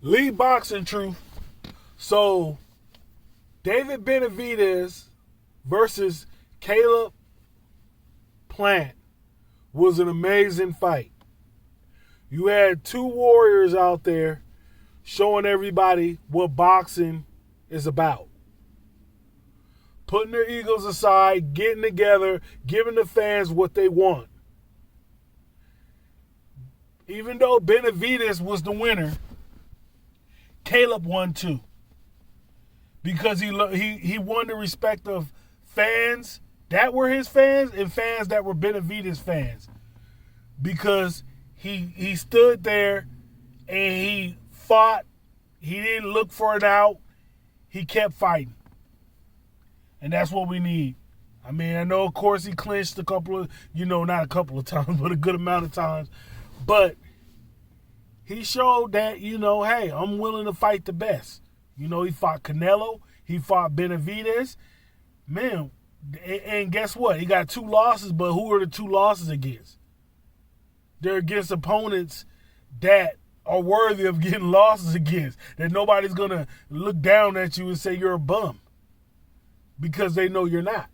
Lead boxing truth. So, David Benavidez versus Caleb Plant was an amazing fight. You had two warriors out there showing everybody what boxing is about. Putting their egos aside, getting together, giving the fans what they want. Even though Benavidez was the winner, Caleb won too. Because he won the respect of fans that were his fans and fans that were Benavidez fans. Because he stood there and he fought. He didn't look for it out. He kept fighting. And that's what we need. I mean, I know, of course, he clinched a couple of, not a couple of times, but a good amount of times. But he showed that, hey, I'm willing to fight the best. He fought Canelo. He fought Benavidez. Man, and guess what? He got 2 losses, but who are the 2 losses against? They're against opponents that are worthy of getting losses against. That nobody's going to look down at you and say you're a bum. Because they know you're not.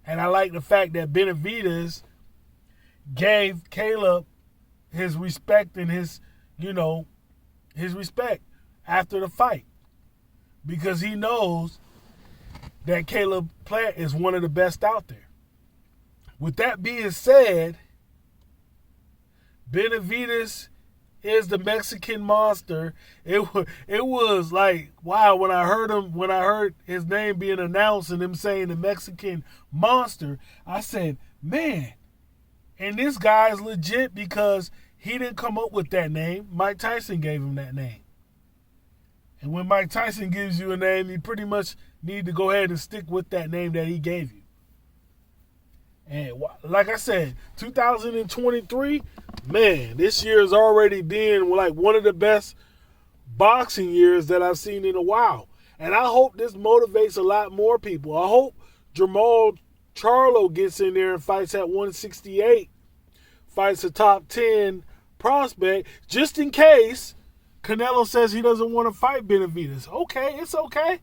And I like the fact that Benavidez gave Caleb his respect and his respect after the fight. Because he knows that Caleb Plant is one of the best out there. With that being said, Benavidez is the Mexican monster. It was like, wow, when I heard his name being announced and him saying the Mexican monster, I said, man, and this guy is legit because he didn't come up with that name. Mike Tyson gave him that name. And when Mike Tyson gives you a name, you pretty much need to go ahead and stick with that name that he gave you. And like I said, 2023, man, this year is already being like one of the best boxing years that I've seen in a while. And I hope this motivates a lot more people. I hope Jamal Charlo gets in there and fights at 168, fights a top 10 prospect, just in case Canelo says he doesn't want to fight Benavidez. Okay, it's okay.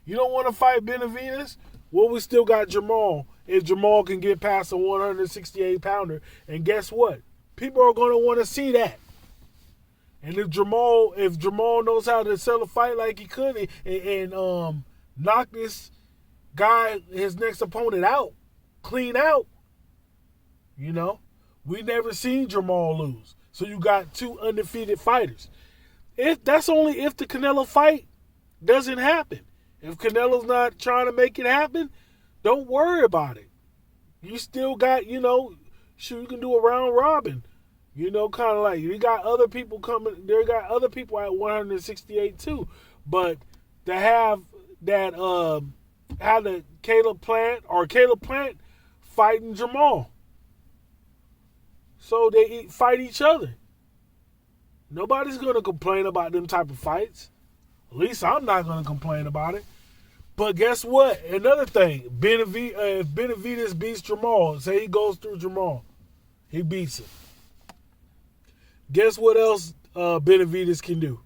You don't want to fight Benavidez? Well, we still got Jamal. If Jamal can get past a 168-pounder. And guess what? People are going to want to see that. And if Jamal knows how to sell a fight like he could and knock this guy, his next opponent out, clean out, we never seen Jamal lose. So you got 2 undefeated fighters. That's only if the Canelo fight doesn't happen. If Canelo's not trying to make it happen, don't worry about it. You still got, you can do a round robin. Kind of like you got other people coming. There got other people at 168 too. But to have that, have the Caleb Plant fighting Jamal. So they fight each other. Nobody's going to complain about them type of fights. At least I'm not going to complain about it. But guess what? Another thing, if Benavidez beats Jamal, say he goes through Jamal, he beats him. Guess what else Benavidez can do?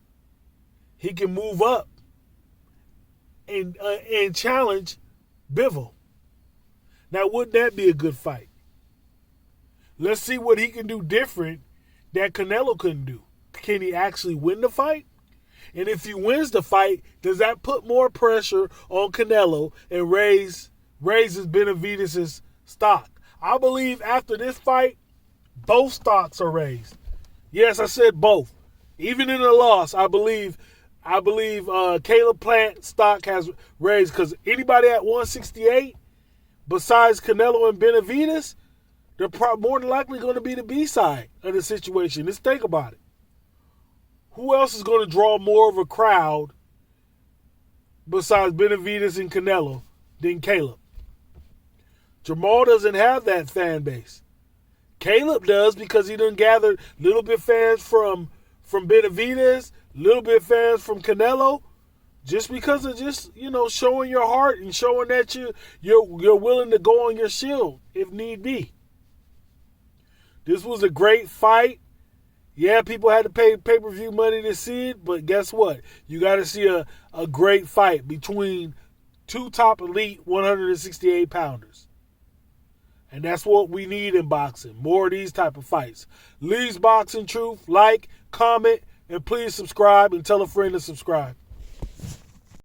He can move up and challenge Bivol. Now, wouldn't that be a good fight? Let's see what he can do different that Canelo couldn't do. Can he actually win the fight? And if he wins the fight, does that put more pressure on Canelo and raises Benavidez' stock? I believe after this fight, both stocks are raised. Yes, I said both. Even in a loss, I believe Caleb Plant stock has raised because anybody at 168, besides Canelo and Benavidez, they're more than likely going to be the B-side of the situation. Let's think about it. Who else is going to draw more of a crowd besides Benavidez and Canelo than Caleb? Jamal doesn't have that fan base. Caleb does because he done gathered little bit fans from Benavidez, little bit fans from Canelo, just because of showing your heart and showing that you're willing to go on your shield if need be. This was a great fight. Yeah, people had to pay pay-per-view money to see it, but guess what? You got to see a great fight between two top elite 168 pounders. And that's what we need in boxing. More of these type of fights. Lee's Boxing Truth. Like, comment, and please subscribe and tell a friend to subscribe.